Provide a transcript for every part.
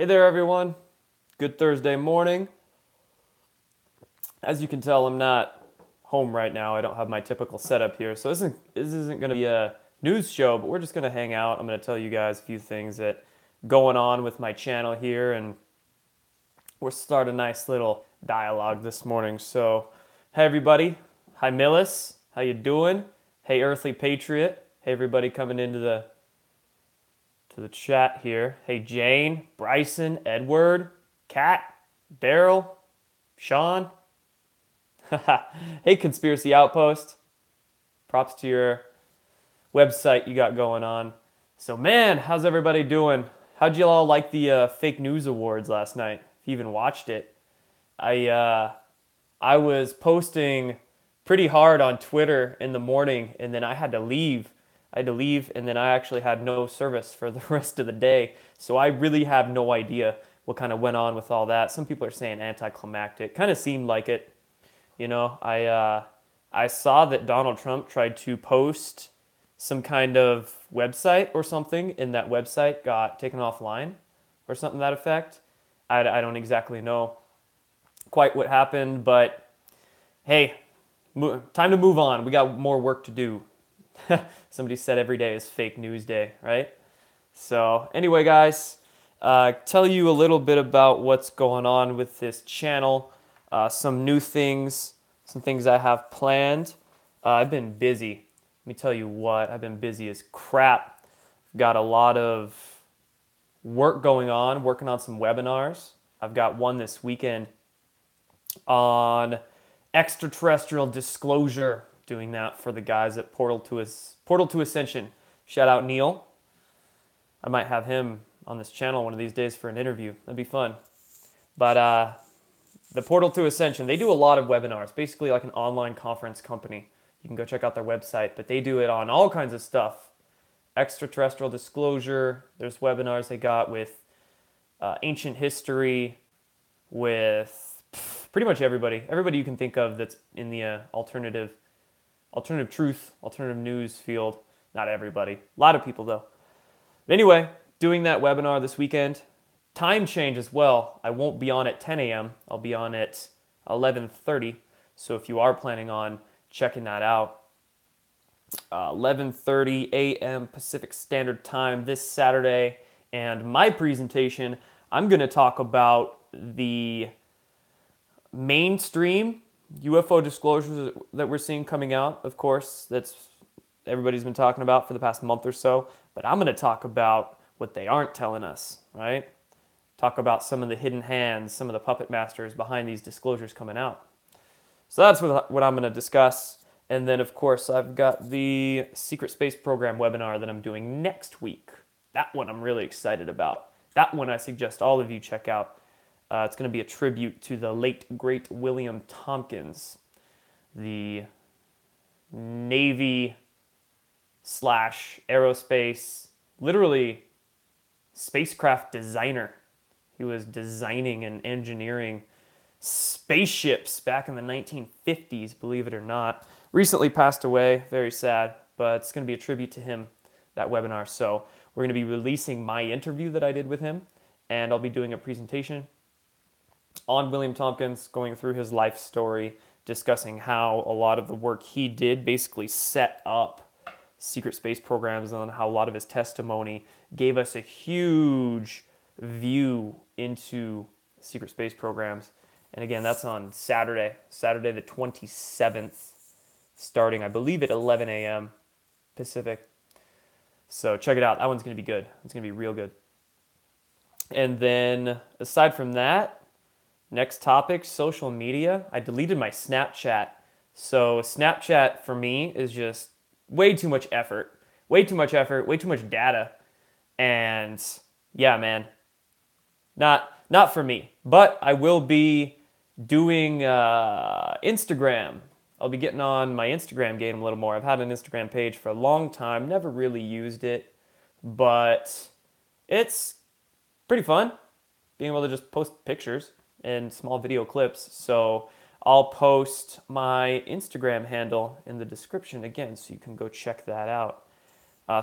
Hey there, everyone. Good Thursday morning. As you can tell, I'm not home right now. I don't have my typical setup here. So this isn't going to be a news show, but we're just going to hang out. I'm going to tell you guys a few things that going on with my channel here, and we'll start a nice little dialogue this morning. So, hey everybody. Hi Millis. How you doing? Hey Earthly Patriot. Hey everybody coming into the chat here. Hey Jane, Bryson, Edward, Kat, Daryl, Sean. Hey Conspiracy Outpost. Props to your website you got going on. So man, how's everybody doing? How'd you all like the fake news awards last night? If you even watched it, I was posting pretty hard on Twitter in the morning, and then I had to leave. And then I actually had no service for the rest of the day. So I really have no idea what kind of went on with all that. Some people are saying anticlimactic. Kind of seemed like it. You know, I saw that Donald Trump tried to post some kind of website or something, and that website got taken offline or something to that effect. I don't exactly know quite what happened, but hey, time to move on. We got more work to do. Somebody said every day is fake news day, right? So anyway, guys, tell you a little bit about what's going on with this channel. Some new things, some things I have planned. I've been busy. Let me tell you what, I've been busy as crap. Got a lot of work going on, working on some webinars. I've got one this weekend on extraterrestrial disclosure, doing that for the guys at Portal to Ascension. Shout out Neil. I might have him on this channel one of these days for an interview. That'd be fun. But the Portal to Ascension, they do a lot of webinars, basically like an online conference company. You can go check out their website, but they do it on all kinds of stuff. Extraterrestrial disclosure, there's webinars they got with ancient history, with pretty much everybody you can think of that's in the alternative truth, alternative news field. Not everybody, a lot of people though. But anyway, doing that webinar this weekend. Time change as well. I won't be on at 10 a.m. I'll be on at 11:30. So if you are planning on checking that out, 11:30 a.m. Pacific Standard Time this Saturday. And my presentation, I'm going to talk about the mainstream UFO disclosures that we're seeing coming out. Of course, that's everybody's been talking about for the past month or so. But I'm going to talk about what they aren't telling us, right? Talk about some of the hidden hands, some of the puppet masters behind these disclosures coming out. So that's what I'm going to discuss. And then, of course, I've got the Secret Space Program webinar that I'm doing next week. That one I'm really excited about. That one I suggest all of you check out. It's going to be a tribute to the late, great William Tompkins, the Navy / aerospace, literally spacecraft designer. He was designing and engineering spaceships back in the 1950s, believe it or not. Recently passed away, very sad, but it's going to be a tribute to him, that webinar. So we're going to be releasing my interview that I did with him, and I'll be doing a presentation on William Tompkins, going through his life story, discussing how a lot of the work he did basically set up secret space programs, and how a lot of his testimony gave us a huge view into secret space programs. And again, that's on Saturday the 27th, starting, I believe, at 11 a.m. Pacific. So check it out. That one's going to be good. It's going to be real good. And then, aside from that, next topic, social media. I deleted my Snapchat. So Snapchat for me is just way too much effort, way too much data. And yeah, man, not for me. But I will be doing Instagram. I'll be getting on my Instagram game a little more. I've had an Instagram page for a long time, never really used it, but it's pretty fun being able to just post pictures and small video clips. So I'll post my Instagram handle in the description again, so you can go check that out.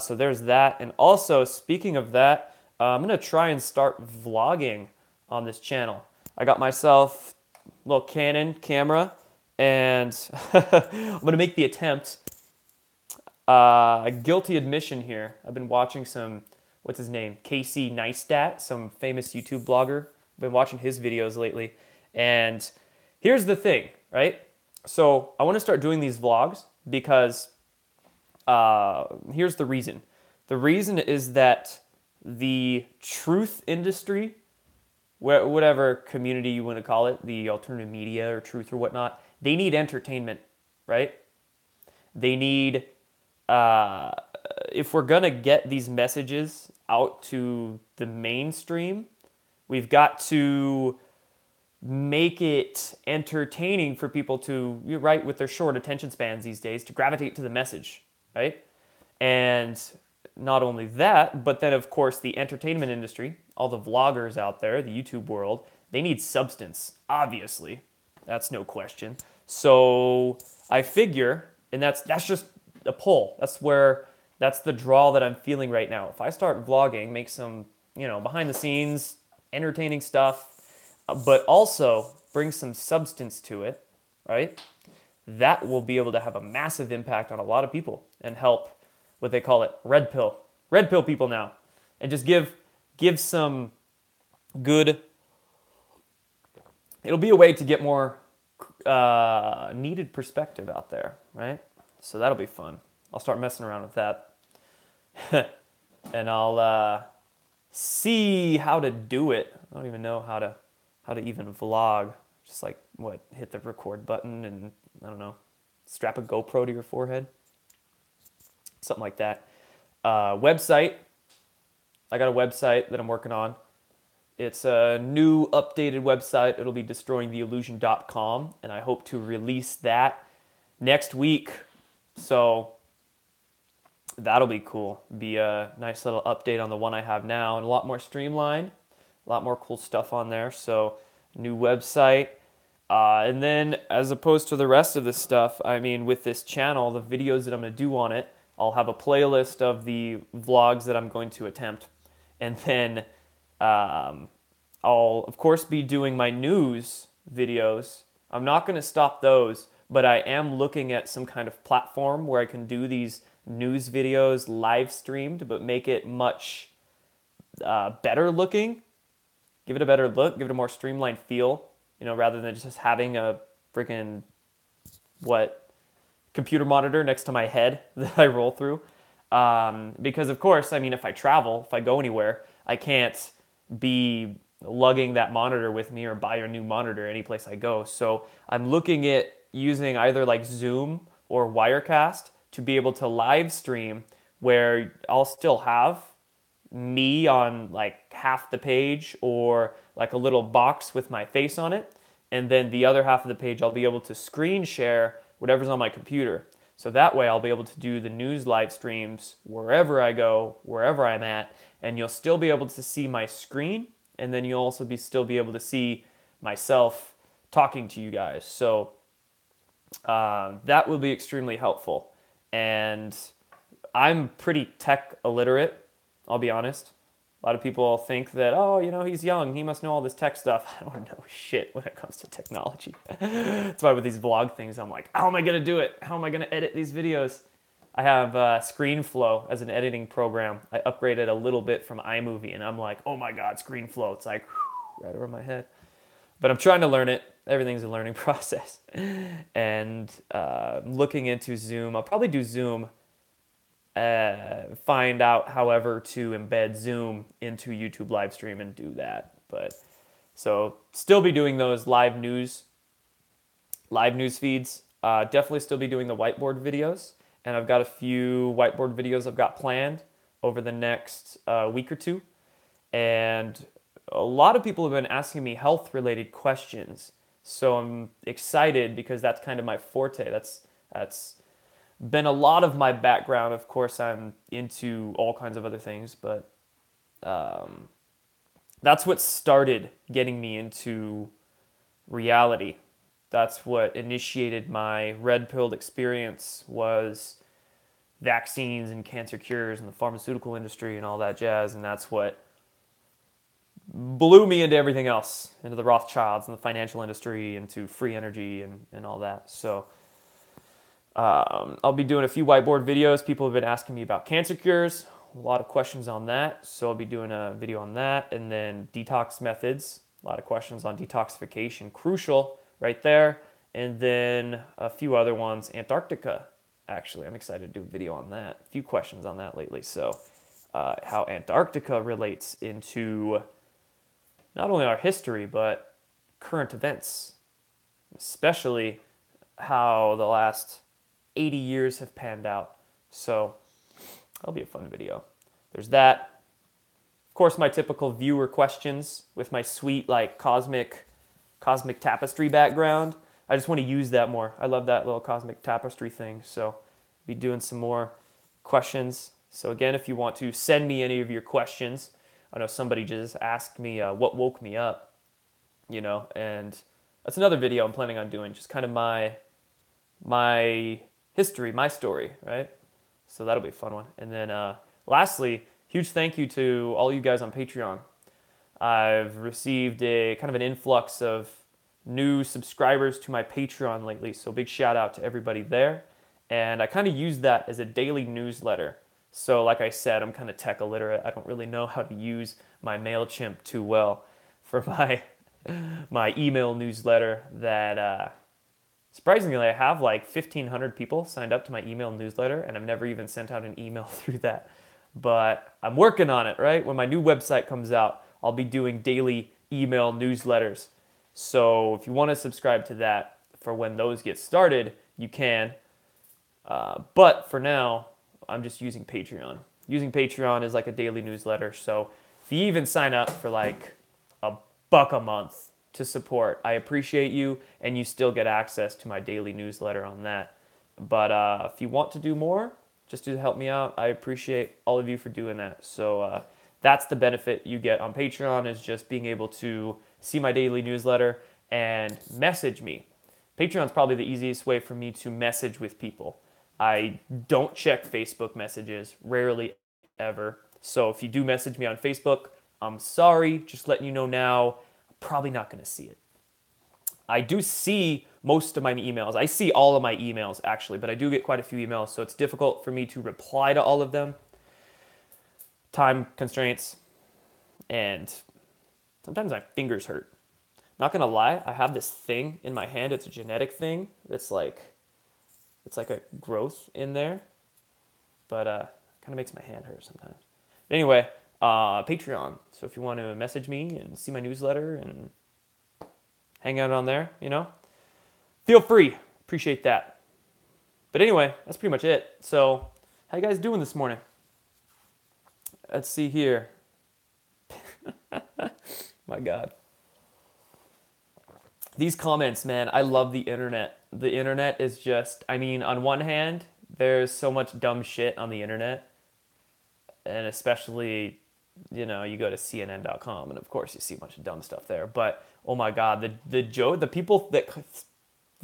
So there's that. And also, speaking of that, I'm going to try and start vlogging on this channel. I got myself a little Canon camera, and I'm going to make the attempt. A guilty admission here. I've been watching some, what's his name? Casey Neistat, some famous YouTube blogger. I've been watching his videos lately. And here's the thing, right? So I want to start doing these vlogs because here's the reason. The reason is that the truth industry, whatever community you want to call it, the alternative media or truth or whatnot, they need entertainment, right? They need, if we're going to get these messages out to the mainstream, we've got to make it entertaining for people to, right, with their short attention spans these days, to gravitate to the message, right? And not only that, but then of course the entertainment industry, all the vloggers out there, the YouTube world, they need substance, obviously. That's no question. So I figure, and that's just a pull. That's the draw that I'm feeling right now. If I start vlogging, make some, behind the scenes, entertaining stuff, but also bring some substance to it, right? That will be able to have a massive impact on a lot of people and help what they call it, red pill people now, and just give some good. It'll be a way to get more needed perspective out there, right? So that'll be fun. I'll start messing around with that, and I'll see how to do it. I don't even know how to even vlog. Just like hit the record button and I don't know, strap a GoPro to your forehead. Something like that. Website. I got a website that I'm working on. It's a new updated website. It'll be destroyingtheillusion.com, and I hope to release that next week. So that'll be cool. Be a nice little update on the one I have now, and a lot more streamlined, a lot more cool stuff on there. So new website. And then as opposed to the rest of this stuff, I mean, with this channel, the videos that I'm going to do on it, I'll have a playlist of the vlogs that I'm going to attempt. And then I'll, of course, be doing my news videos. I'm not going to stop those, but I am looking at some kind of platform where I can do these news videos live streamed, but make it much better looking. Give it a better look, give it a more streamlined feel, rather than just having a freaking, computer monitor next to my head that I roll through. Because of course, I mean, if I travel, if I go anywhere, I can't be lugging that monitor with me or buy a new monitor any place I go. So I'm looking at using either like Zoom or Wirecast to be able to live stream where I'll still have me on like half the page or like a little box with my face on it. And then the other half of the page, I'll be able to screen share whatever's on my computer. So that way I'll be able to do the news live streams wherever I go, wherever I'm at, and you'll still be able to see my screen, and then you'll also still be able to see myself talking to you guys. So that will be extremely helpful. And I'm pretty tech illiterate, I'll be honest. A lot of people think that, he's young, he must know all this tech stuff. I don't know shit when it comes to technology. That's why with these vlog things, I'm like, how am I going to do it? How am I going to edit these videos? I have ScreenFlow as an editing program. I upgraded a little bit from iMovie, and I'm like, oh my God, ScreenFlow. It's like right over my head. But I'm trying to learn it. Everything's a learning process. And looking into Zoom. I'll probably do Zoom. Find out, however, to embed Zoom into YouTube live stream and do that. But so still be doing those live news feeds. Definitely still be doing the whiteboard videos, and I've got a few whiteboard videos I've got planned over the next week or two. And a lot of people have been asking me health-related questions, so I'm excited because that's kind of my forte. That's been a lot of my background. Of course, I'm into all kinds of other things, but that's what started getting me into reality. That's what initiated my red-pilled experience, was vaccines and cancer cures and the pharmaceutical industry and all that jazz, and that's what blew me into everything else, into the Rothschilds and the financial industry, into free energy and all that. So I'll be doing a few whiteboard videos. People have been asking me about cancer cures. A lot of questions on that. So I'll be doing a video on that. And then detox methods. A lot of questions on detoxification. Crucial right there. And then a few other ones. Antarctica, actually. I'm excited to do a video on that. A few questions on that lately. So how Antarctica relates into not only our history, but current events. Especially how the last 80 years have panned out. So that'll be a fun video. There's that. Of course, my typical viewer questions with my sweet like cosmic tapestry background. I just want to use that more. I love that little cosmic tapestry thing. So be doing some more questions. So again, if you want to send me any of your questions, I know somebody just asked me what woke me up, and that's another video I'm planning on doing. Just kind of my history, my story, right? So that'll be a fun one. And then lastly, huge thank you to all you guys on Patreon. I've received a kind of an influx of new subscribers to my Patreon lately. So big shout out to everybody there. And I kind of use that as a daily newsletter. So like I said, I'm kind of tech illiterate. I don't really know how to use my MailChimp too well for my email newsletter that surprisingly, I have like 1,500 people signed up to my email newsletter, and I've never even sent out an email through that. But I'm working on it, right? When my new website comes out, I'll be doing daily email newsletters. So if you want to subscribe to that for when those get started, you can. But for now, I'm just using Patreon. Using Patreon is like a daily newsletter. So if you even sign up for like $1 a month to support, I appreciate you, and you still get access to my daily newsletter on that. But if you want to do more, just to help me out, I appreciate all of you for doing that. So that's the benefit you get on Patreon, is just being able to see my daily newsletter and message me. Patreon's probably the easiest way for me to message with people. I don't check Facebook messages, rarely ever. So if you do message me on Facebook, I'm sorry, just letting you know now, I'm probably not going to see it. I do see most of my emails. I see all of my emails actually, but I do get quite a few emails, so it's difficult for me to reply to all of them. Time constraints, and sometimes my fingers hurt. Not gonna lie, I have this thing in my hand. It's a genetic thing. It's like a growth in there, but kind of makes my hand hurt sometimes. But anyway, Patreon. So if you want to message me and see my newsletter and hang out on there, feel free. Appreciate that. But anyway, that's pretty much it. So how you guys doing this morning? Let's see here. My God. These comments, man, I love the internet. The internet is just, on one hand, there's so much dumb shit on the internet. And especially, you go to CNN.com, and of course you see a bunch of dumb stuff there. But oh my God, the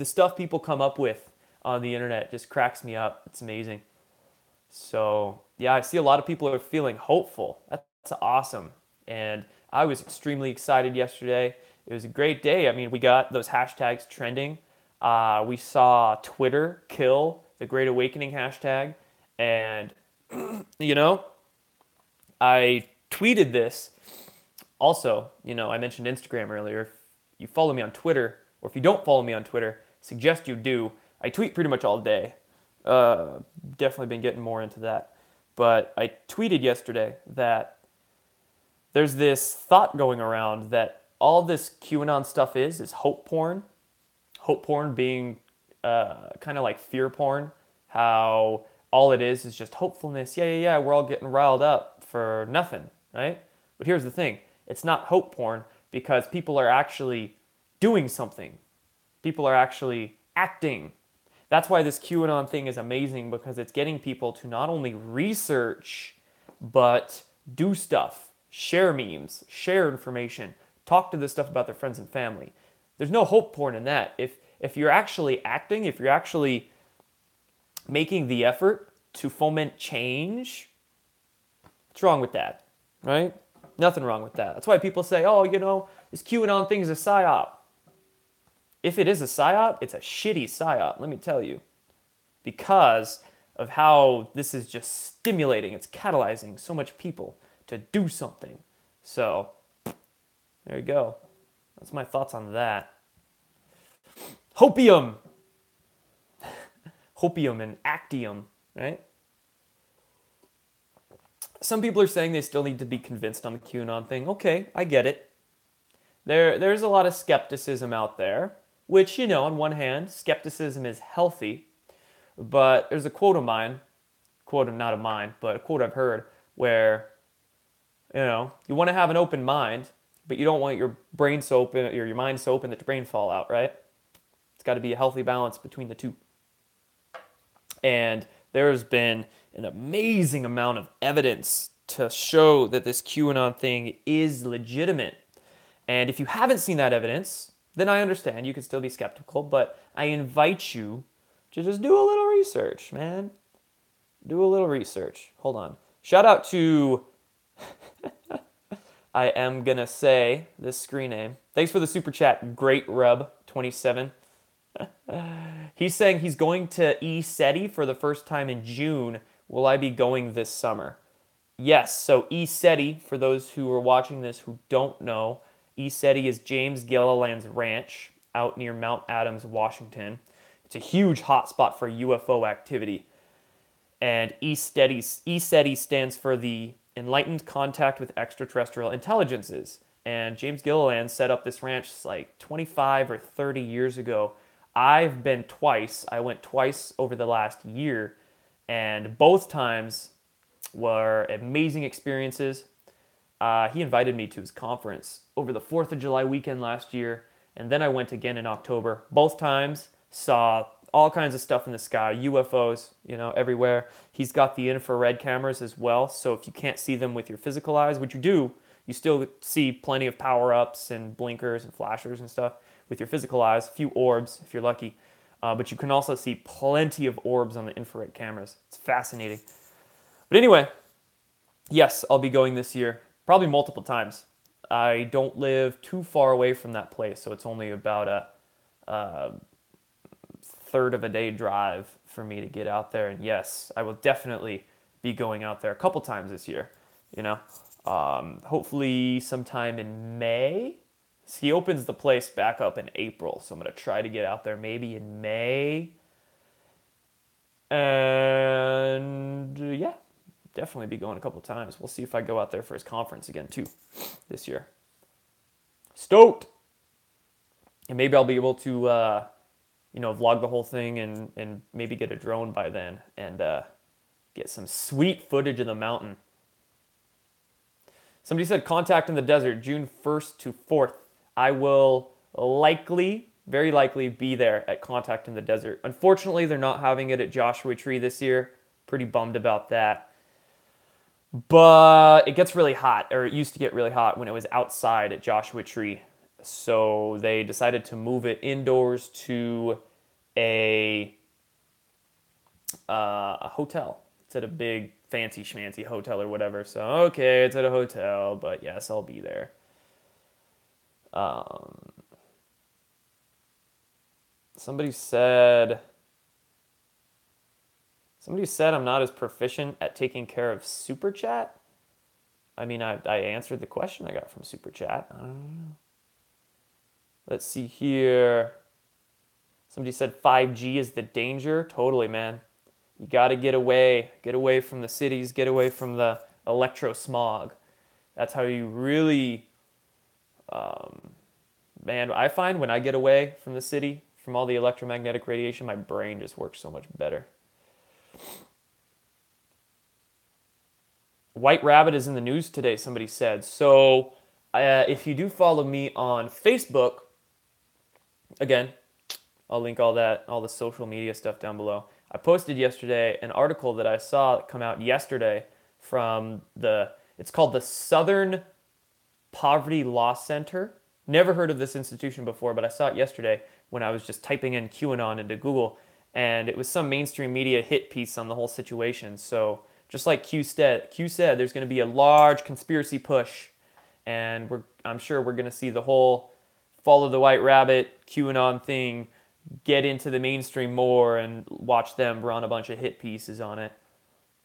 stuff people come up with on the internet just cracks me up. It's amazing. So yeah, I see a lot of people are feeling hopeful. That's awesome. And I was extremely excited yesterday. It was a great day. We got those hashtags trending. We saw Twitter kill the Great Awakening hashtag. And, I tweeted this. Also, I mentioned Instagram earlier. If you follow me on Twitter, or if you don't follow me on Twitter, suggest you do. I tweet pretty much all day. Definitely been getting more into that. But I tweeted yesterday that there's this thought going around that all this QAnon stuff is hope porn. Hope porn being kind of like fear porn. How all it is just hopefulness. Yeah, we're all getting riled up for nothing, right? But here's the thing. It's not hope porn because people are actually doing something. People are actually acting. That's why this QAnon thing is amazing, because it's getting people to not only research, but do stuff, share memes, share information, talk to this stuff about their friends and family. There's no hope porn in that. If you're actually acting, if you're actually making the effort to foment change, what's wrong with that, right? Nothing wrong with that. That's why people say, oh, this QAnon thing is a psyop. If it is a psyop, it's a shitty psyop, let me tell you. Because of how this is just stimulating, it's catalyzing so much people to do something. So, there you go. That's my thoughts on that. Hopium. Hopium and Actium, right? Some people are saying they still need to be convinced on the QAnon thing. Okay, I get it. There's a lot of skepticism out there, which, on one hand, skepticism is healthy, but there's a quote of mine, not of mine, but a quote I've heard, where, you want to have an open mind, but you don't want your brain so open, or your mind so open that your brain fall out, right? It's got to be a healthy balance between the two. And there's been an amazing amount of evidence to show that this QAnon thing is legitimate. And if you haven't seen that evidence, then I understand you can still be skeptical, but I invite you to just do a little research, man. Do a little research. Hold on. Shout out to, I am going to say this screen name. Thanks for the super chat, Great Rub 27. He's saying he's going to ECETI for the first time in June. Will I be going this summer? Yes, so ECETI, for those who are watching this who don't know, ECETI is James Gilliland's ranch out near Mount Adams, Washington. It's a huge hotspot for UFO activity. And ECETI stands for the Enlightened Contact with Extraterrestrial Intelligences. And James Gilliland set up this ranch like 25 or 30 years ago. I've been twice. I went twice over the last year, and both times were amazing experiences. He invited me to his conference over the 4th of July weekend last year, and then I went again in October. Both times saw all kinds of stuff in the sky, UFOs, everywhere. He's got the infrared cameras as well, so if you can't see them with your physical eyes, which you do, you still see plenty of power-ups and blinkers and flashers and stuff with your physical eyes, a few orbs if you're lucky. But you can also see plenty of orbs on the infrared cameras. It's fascinating. But anyway, yes, I'll be going this year, probably multiple times. I don't live too far away from that place, so it's only about a third of a day drive for me to get out there. And yes, I will definitely be going out there a couple times this year, hopefully sometime in May. He opens the place back up in April, so I'm going to try to get out there maybe in May. And yeah, definitely be going a couple times. We'll see if I go out there for his conference again too this year. Stoked! And maybe I'll be able to, vlog the whole thing and maybe get a drone by then and get some sweet footage of the mountain. Somebody said Contact in the Desert, June 1st to 4th. I will very likely be there at Contact in the Desert. Unfortunately, they're not having it at Joshua Tree this year. Pretty bummed about that. But it gets really hot, or it used to get really hot when it was outside at Joshua Tree. So they decided to move it indoors to a hotel. It's at a big fancy schmancy hotel or whatever. So, okay, it's at a hotel, but yes, I'll be there. Somebody said I'm not as proficient at taking care of Super Chat. I mean, I answered the question I got from Super Chat. I don't know. Let's see here. Somebody said 5G is the danger. Totally, man. You got to get away from the cities, get away from the electro smog. That's how you really, man, I find when I get away from the city, from all the electromagnetic radiation, my brain just works so much better. White Rabbit is in the news today, somebody said. So if you do follow me on Facebook, again, I'll link all the social media stuff down below. I posted yesterday an article that I saw come out yesterday from it's called the Southern Poverty Law Center. Never heard of this institution before, but I saw it yesterday when I was just typing in QAnon into Google, and it was some mainstream media hit piece on the whole situation. So just like Q said, there's going to be a large conspiracy push and I'm sure we're gonna see the whole follow the white rabbit QAnon thing get into the mainstream more and watch them run a bunch of hit pieces on it.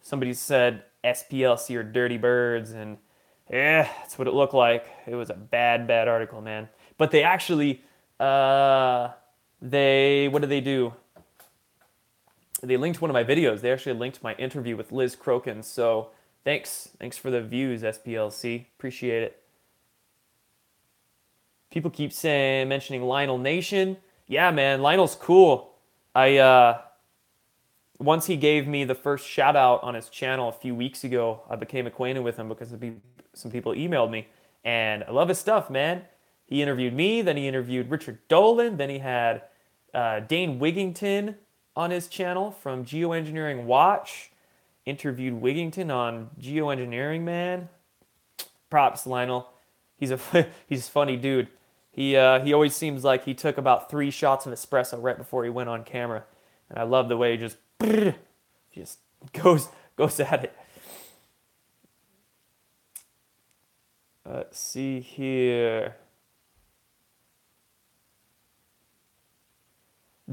Somebody said SPLC are dirty birds, and that's what it looked like. It was a bad article, man. But they actually, what did they do? They linked one of my videos. They actually linked my interview with Liz Crokin. So thanks for the views, SPLC. Appreciate it. People keep mentioning Lionel Nation. Yeah, man, Lionel's cool. Once he gave me the first shout out on his channel a few weeks ago, I became acquainted with him because some people emailed me, and I love his stuff, man. He interviewed me, then he interviewed Richard Dolan, then he had Dane Wigington on his channel from Geoengineering Watch. Interviewed Wigington on geoengineering, man. Props, Lionel. He's a funny dude. He always seems like he took about 3 shots of espresso right before he went on camera, and I love the way he just goes at it. Let's see here.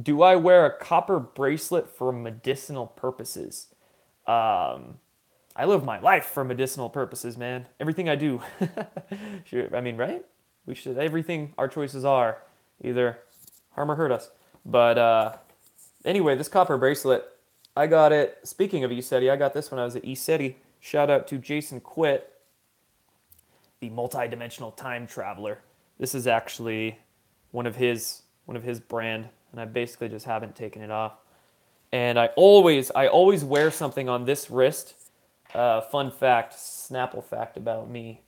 Do I wear a copper bracelet for medicinal purposes? I live my life for medicinal purposes, man. Everything I do. Sure, I mean, right? We should. Everything our choices are either harm or hurt us. But anyway, this copper bracelet, I got it. Speaking of ECETI, I got this when I was at ECETI. Shout out to Jason Quit, the multi-dimensional time traveler. This is actually one of his brand, and I basically just haven't taken it off. And I always wear something on this wrist. Fun fact, Snapple fact about me,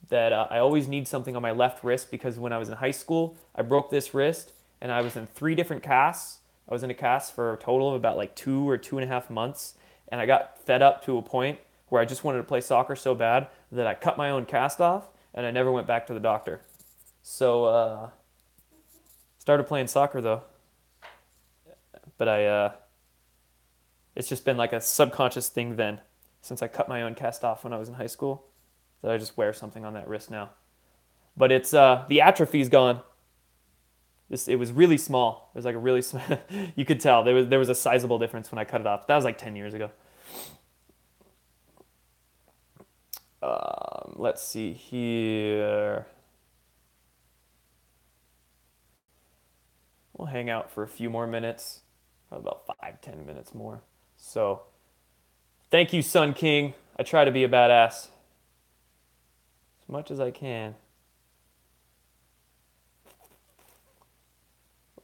that I always need something on my left wrist because when I was in high school, I broke this wrist, and I was in 3 different casts. I was in a cast for a total of about like 2 or 2.5 months, and I got fed up to a point where I just wanted to play soccer so bad that I cut my own cast off, and I never went back to the doctor. So, started playing soccer though, but it's just been like a subconscious thing then, since I cut my own cast off when I was in high school, that I just wear something on that wrist now. But it's the atrophy's gone. It was really small. It was like a really small. You could tell there was a sizable difference when I cut it off. That was like 10 years ago. Let's see here. We'll hang out for a few more minutes, probably about 5-10 minutes more. So, thank you, Sun King. I try to be a badass as much as I can.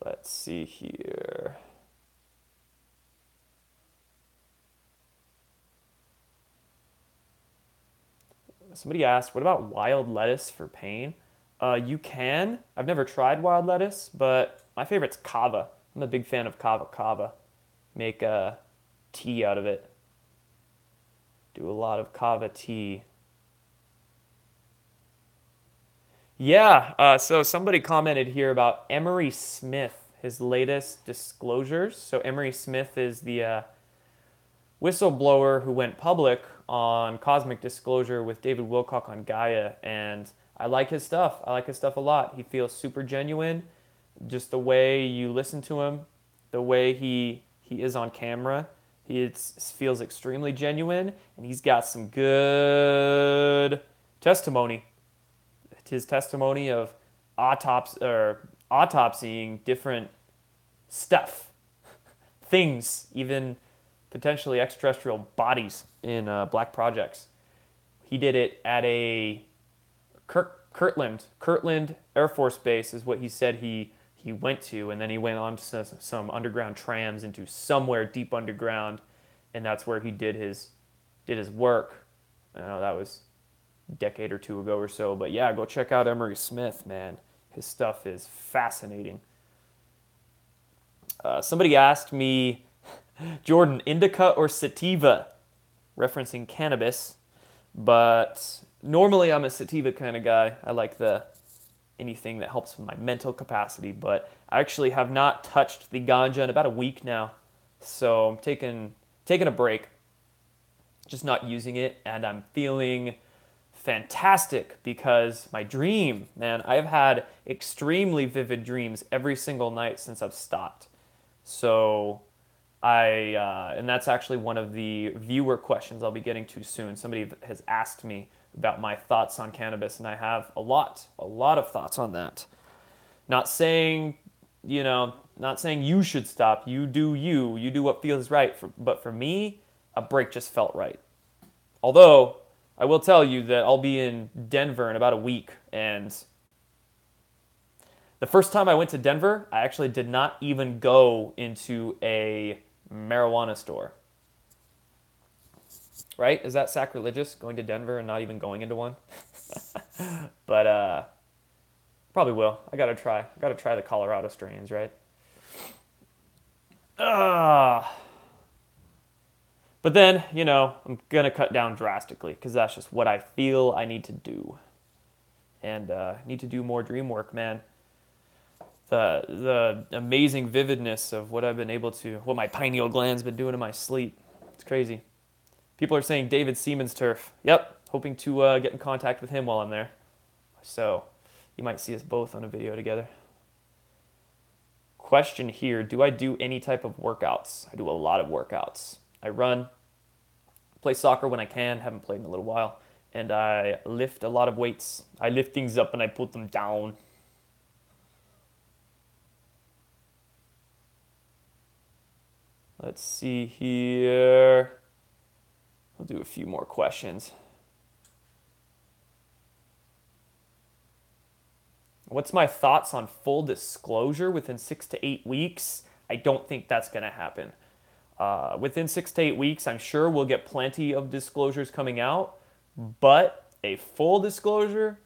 Let's see here. Somebody asked, what about wild lettuce for pain? You can. I've never tried wild lettuce, but my favorite's kava. I'm a big fan of kava. Make tea out of it. Do a lot of kava tea. Yeah, so somebody commented here about Emery Smith, his latest disclosures. So Emery Smith is the whistleblower who went public on Cosmic Disclosure with David Wilcock on Gaia, and I like his stuff. I like his stuff a lot. He feels super genuine. Just the way you listen to him, the way he is on camera, feels extremely genuine, and he's got some good testimony. His testimony of autopsying different stuff, things, even potentially extraterrestrial bodies in black projects. He did it at a Kirtland Air Force Base is what he said he went to, and then he went on to some underground trams into somewhere deep underground, and that's where he did his work. I know that was a decade or 2 ago or so, but yeah, go check out Emery Smith, man. His stuff is fascinating. Somebody asked me, Jordan, indica or sativa, referencing cannabis, but normally I'm a sativa kind of guy. I like anything that helps with my mental capacity, but I actually have not touched the ganja in about a week now, so I'm taking a break, just not using it, and I'm feeling fantastic because my dream, man, I've had extremely vivid dreams every single night since I've stopped. So and that's actually one of the viewer questions I'll be getting to soon. Somebody has asked me about my thoughts on cannabis, and I have a lot of thoughts on that. Not saying, not saying you should stop. You do you. You do what feels right. But for me, a break just felt right. Although, I will tell you that I'll be in Denver in about a week, and the first time I went to Denver, I actually did not even go into a marijuana store. Right? Is that sacrilegious, going to Denver and not even going into one? But probably will. I gotta try. I gotta try the Colorado strains, right? But then, I'm gonna cut down drastically because that's just what I feel I need to do, and need to do more dream work, man. The amazing vividness of what my pineal gland's been doing in my sleep. It's crazy. People are saying David Seaman's turf. Yep, hoping to get in contact with him while I'm there. So you might see us both on a video together. Question here, do I do any type of workouts? I do a lot of workouts. I run, play soccer when I can, haven't played in a little while, and I lift a lot of weights. I lift things up and I put them down. Let's see here. I'll do a few more questions. What's my thoughts on full disclosure within 6 to 8 weeks? I don't think that's going to happen. Within 6 to 8 weeks, I'm sure we'll get plenty of disclosures coming out, but a full disclosure,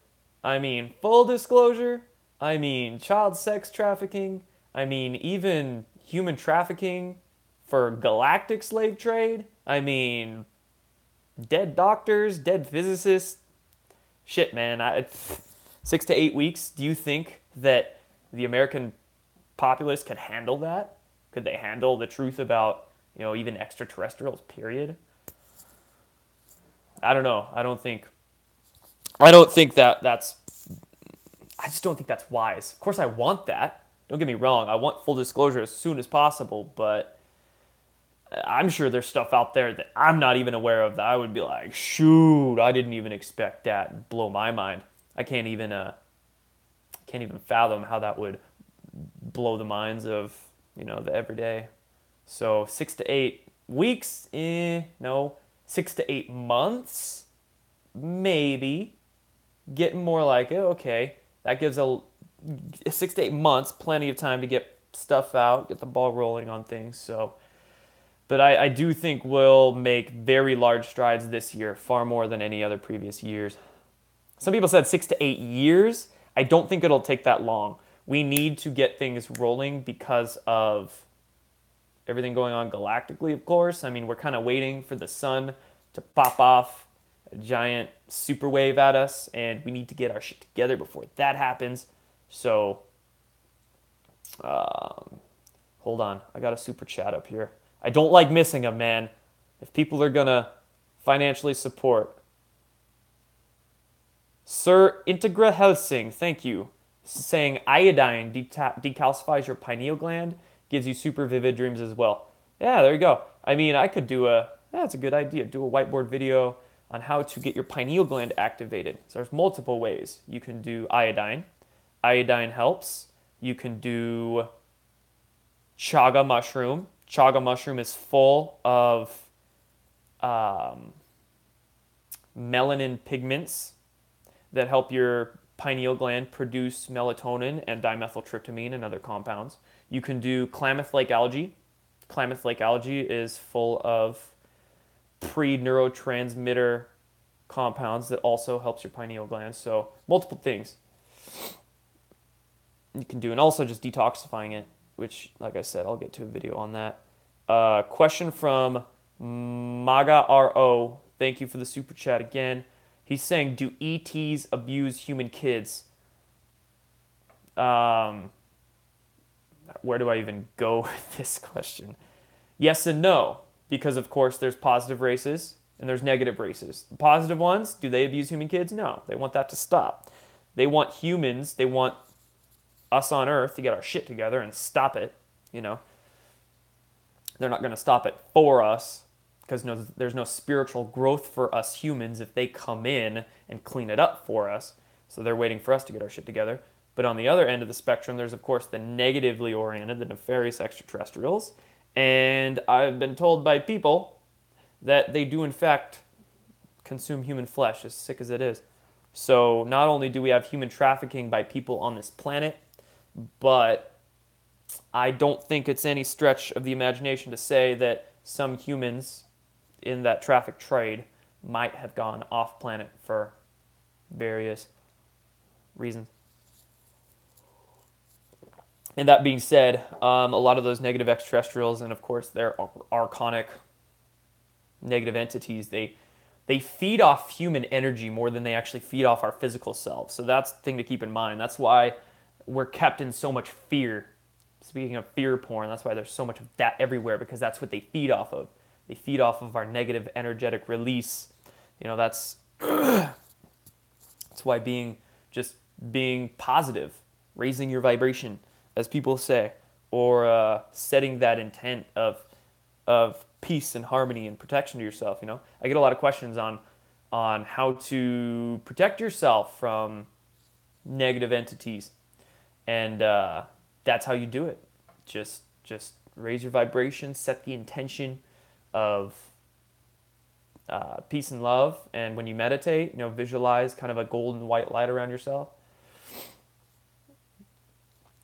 full disclosure, child sex trafficking, even human trafficking for galactic slave trade, dead doctors, dead physicists. Shit, man. 6 to 8 weeks, do you think that the American populace could handle that? Could they handle the truth about, even extraterrestrials, period? I don't know. I just don't think that's wise. Of course, I want that. Don't get me wrong. I want full disclosure as soon as possible, but I'm sure there's stuff out there that I'm not even aware of that I would be like, shoot, I didn't even expect that. It'd blow my mind. I can't even fathom how that would blow the minds of, the everyday. So 6 to 8 weeks, no. 6 to 8 months, maybe. Getting more like it, okay. That gives 6 to 8 months, plenty of time to get stuff out, get the ball rolling on things. So, but I do think we'll make very large strides this year, far more than any other previous years. Some people said 6 to 8 years. I don't think it'll take that long. We need to get things rolling because of everything going on galactically, of course. We're kind of waiting for the sun to pop off a giant super wave at us, and we need to get our shit together before that happens. So, hold on. I got a super chat up here. I don't like missing them, man. If people are going to financially support. Sir Integra Helsing, thank you. Saying iodine decalcifies your pineal gland, gives you super vivid dreams as well. Yeah, there you go. I could that's a good idea. Do a whiteboard video on how to get your pineal gland activated. So there's multiple ways. You can do iodine. Iodine helps. You can do chaga mushroom. Chaga mushroom is full of melanin pigments that help your pineal gland produce melatonin and dimethyltryptamine and other compounds. You can do Klamath Lake algae. Klamath Lake algae is full of pre-neurotransmitter compounds that also helps your pineal gland. So multiple things you can do, and also just detoxifying it, which, like I said, I'll get to a video on that. Question from Maga RO. Thank you for the super chat again. He's saying, do ETs abuse human kids? Where do I even go with this question? Yes and no, because of course there's positive races and there's negative races. The positive ones, do they abuse human kids? No, they want that to stop. They want humans, they want us on Earth to get our shit together and stop it. You know, they're not going to stop it for us because there's no spiritual growth for us humans if they come in and clean it up for us. So they're waiting for us to get our shit together. But on the other end of the spectrum, there's, of course, the negatively oriented, the nefarious extraterrestrials. And I've been told by people that they do, in fact, consume human flesh, as sick as it is. So not only do we have human trafficking by people on this planet, but I don't think it's any stretch of the imagination to say that some humans in that traffic trade might have gone off planet for various reasons. And that being said, a lot of those negative extraterrestrials, and of course their archonic negative entities, they feed off human energy more than they actually feed off our physical selves. So that's the thing to keep in mind. That's why we're kept in so much fear. Speaking of fear porn, that's why there's so much of that everywhere, because that's what they feed off of. They feed off of our negative energetic release. You know, that's why being positive, raising your vibration, as people say, or setting that intent of peace and harmony and protection to yourself. You know, I get a lot of questions on how to protect yourself from negative entities, and that's how you do it. Just raise your vibration, set the intention of peace and love, and when you meditate, you know, visualize kind of a golden white light around yourself.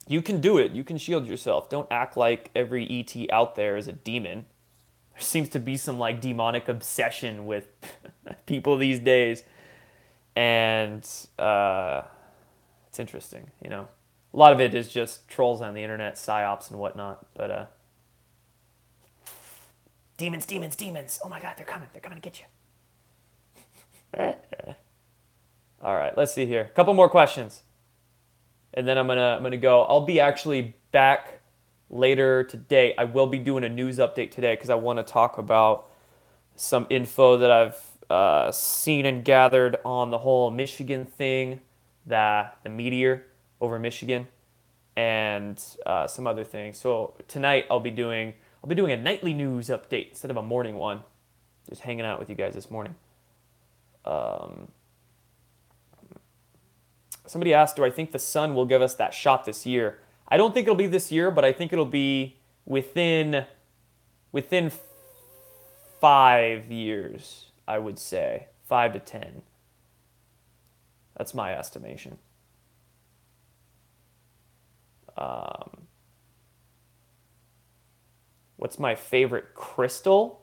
You can do it. You can shield yourself. Don't act like every ET out there is a demon. There seems to be some like demonic obsession with people these days, and it's interesting. You know, a lot of it is just trolls on the internet, psyops and whatnot. But demons. Oh my God, they're coming. They're coming to get you. All right, let's see here. A couple more questions, and then I'm gonna go. I'll be actually back later today. I will be doing a news update today because I want to talk about some info that I've seen and gathered on the whole Michigan thing, the meteor over Michigan, and some other things. So tonight I'll be doing a nightly news update instead of a morning one. Just hanging out with you guys this morning. Somebody asked, do I think the sun will give us that shot this year? I don't think it'll be this year, but I think it'll be within 5 years, I would say. 5 to 10. That's my estimation. What's my favorite crystal?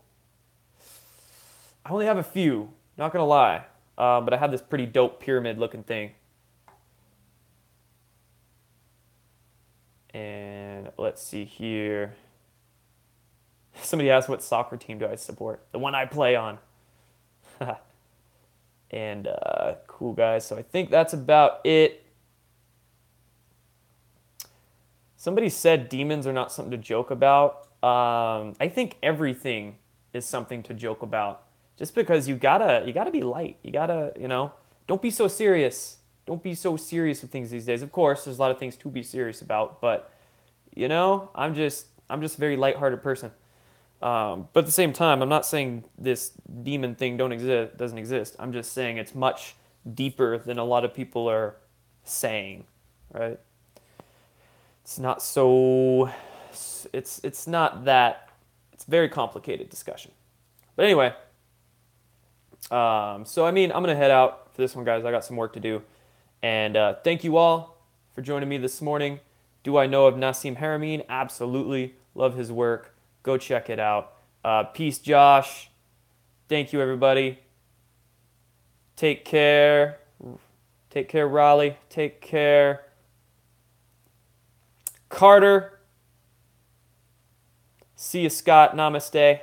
I only have a few, not gonna lie. But I have this pretty dope pyramid looking thing. And let's see here. Somebody asked, what soccer team do I support? The one I play on. And cool, guys. So I think that's about it. Somebody said demons are not something to joke about. I think everything is something to joke about. Just because you gotta be light. You gotta, don't be so serious. Don't be so serious with things these days. Of course, there's a lot of things to be serious about, but I'm just a very lighthearted person. But at the same time, I'm not saying this demon thing doesn't exist. I'm just saying it's much deeper than a lot of people are saying, right? It's not so. It's not that. It's a very complicated discussion. But anyway, so I'm gonna head out for this one, guys. I got some work to do. And thank you all for joining me this morning. Do I know of Nassim Haramein? Absolutely. Love his work. Go check it out. Peace, Josh. Thank you, everybody. Take care. Take care, Raleigh. Take care, Carter. See you, Scott. Namaste.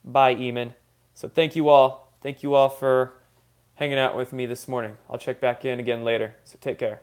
Bye, Eamon. So thank you all. Thank you all for hanging out with me this morning. I'll check back in again later. So take care.